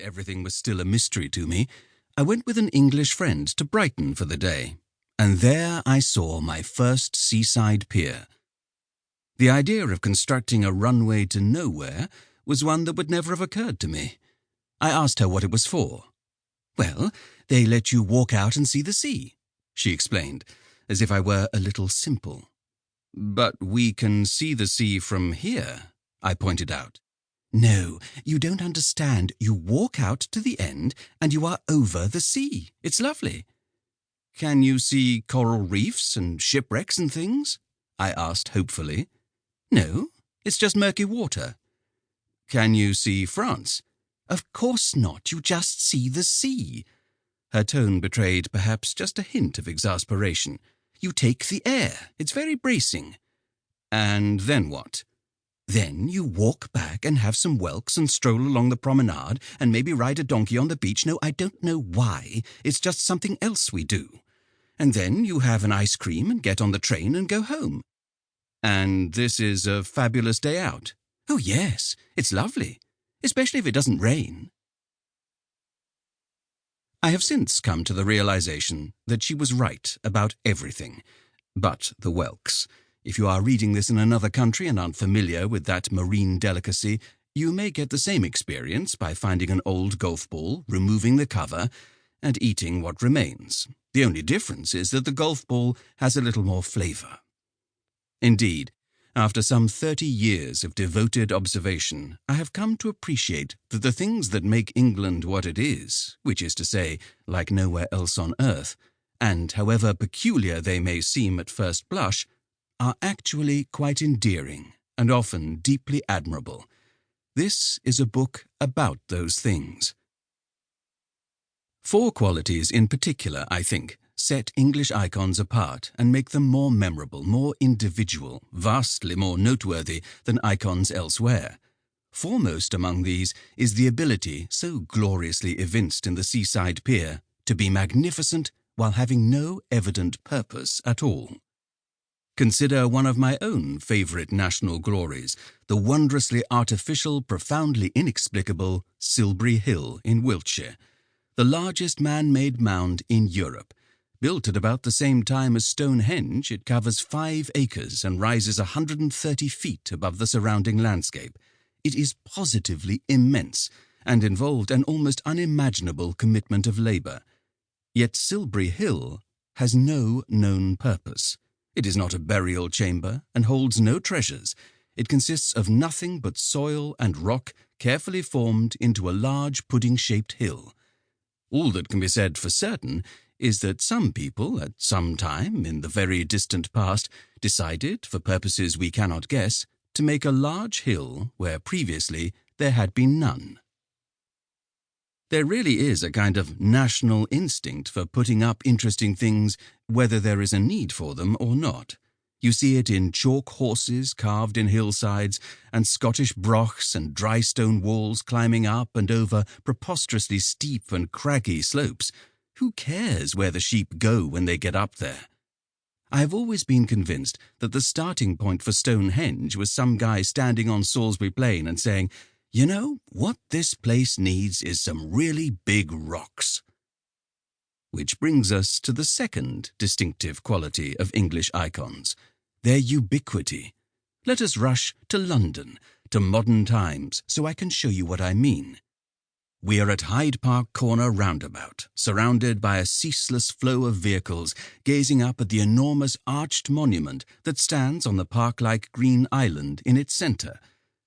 everything was still a mystery to me, I went with an English friend to Brighton for the day, and there I saw my first seaside pier. The idea of constructing a runway to nowhere was one that would never have occurred to me. I asked her what it was for. "Well, they let you walk out and see the sea," she explained, as if I were a little simple. "But we can see the sea from here," I pointed out. "No, you don't understand. You walk out to the end and you are over the sea. It's lovely." "Can you see coral reefs and shipwrecks and things?" I asked hopefully. "No, it's just murky water." "Can you see France?" "Of course not. You just see the sea." Her tone betrayed perhaps just a hint of exasperation. "You take the air. It's very bracing." "And then what?" "Then you walk back and have some whelks and stroll along the promenade and maybe ride a donkey on the beach. No, I don't know why. It's just something else we do. And then you have an ice cream and get on the train and go home." "And this is a fabulous day out?" "Oh, yes. It's lovely, especially if it doesn't rain." I have since come to the realization that she was right about everything, but the whelks. If you are reading this in another country and aren't familiar with that marine delicacy, you may get the same experience by finding an old golf ball, removing the cover, and eating what remains. The only difference is that the golf ball has a little more flavor. Indeed, after some 30 years of devoted observation, I have come to appreciate that the things that make England what it is, which is to say, like nowhere else on earth, and however peculiar they may seem at first blush, are actually quite endearing and often deeply admirable. This is a book about those things. 4 qualities in particular, I think, set English icons apart and make them more memorable, more individual, vastly more noteworthy than icons elsewhere. Foremost among these is the ability, so gloriously evinced in the seaside pier, to be magnificent while having no evident purpose at all. Consider one of my own favourite national glories, the wondrously artificial, profoundly inexplicable Silbury Hill in Wiltshire, the largest man-made mound in Europe. Built at about the same time as Stonehenge, it covers 5 acres and rises 130 feet above the surrounding landscape. It is positively immense and involved an almost unimaginable commitment of labour. Yet Silbury Hill has no known purpose. It is not a burial chamber and holds no treasures. It consists of nothing but soil and rock carefully formed into a large pudding-shaped hill. All that can be said for certain is that some people, at some time in the very distant past, decided, for purposes we cannot guess, to make a large hill where previously there had been none. There really is a kind of national instinct for putting up interesting things whether there is a need for them or not. You see it in chalk horses carved in hillsides and Scottish brochs and dry stone walls climbing up and over preposterously steep and craggy slopes. Who cares where the sheep go when they get up there? I have always been convinced that the starting point for Stonehenge was some guy standing on Salisbury Plain and saying, "You know, what this place needs is some really big rocks." Which brings us to the second distinctive quality of English icons, their ubiquity. Let us rush to London, to modern times, so I can show you what I mean. We are at Hyde Park Corner roundabout, surrounded by a ceaseless flow of vehicles, gazing up at the enormous arched monument that stands on the park-like green island in its centre.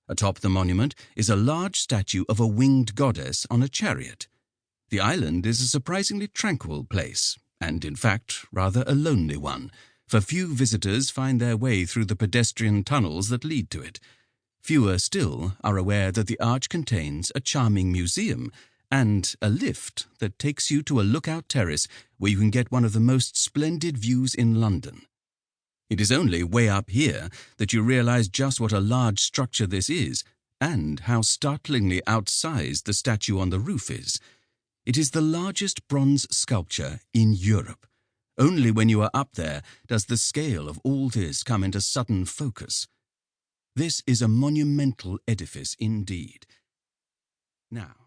Atop the monument is a large statue of a winged goddess on a chariot. The island is a surprisingly tranquil place, and in fact rather a lonely one, for few visitors find their way through the pedestrian tunnels that lead to it. Fewer still are aware that the arch contains a charming museum and a lift that takes you to a lookout terrace where you can get one of the most splendid views in London. It is only way up here that you realize just what a large structure this is and how startlingly outsized the statue on the roof is. It is the largest bronze sculpture in Europe. Only when you are up there does the scale of all this come into sudden focus. This is a monumental edifice indeed. Now,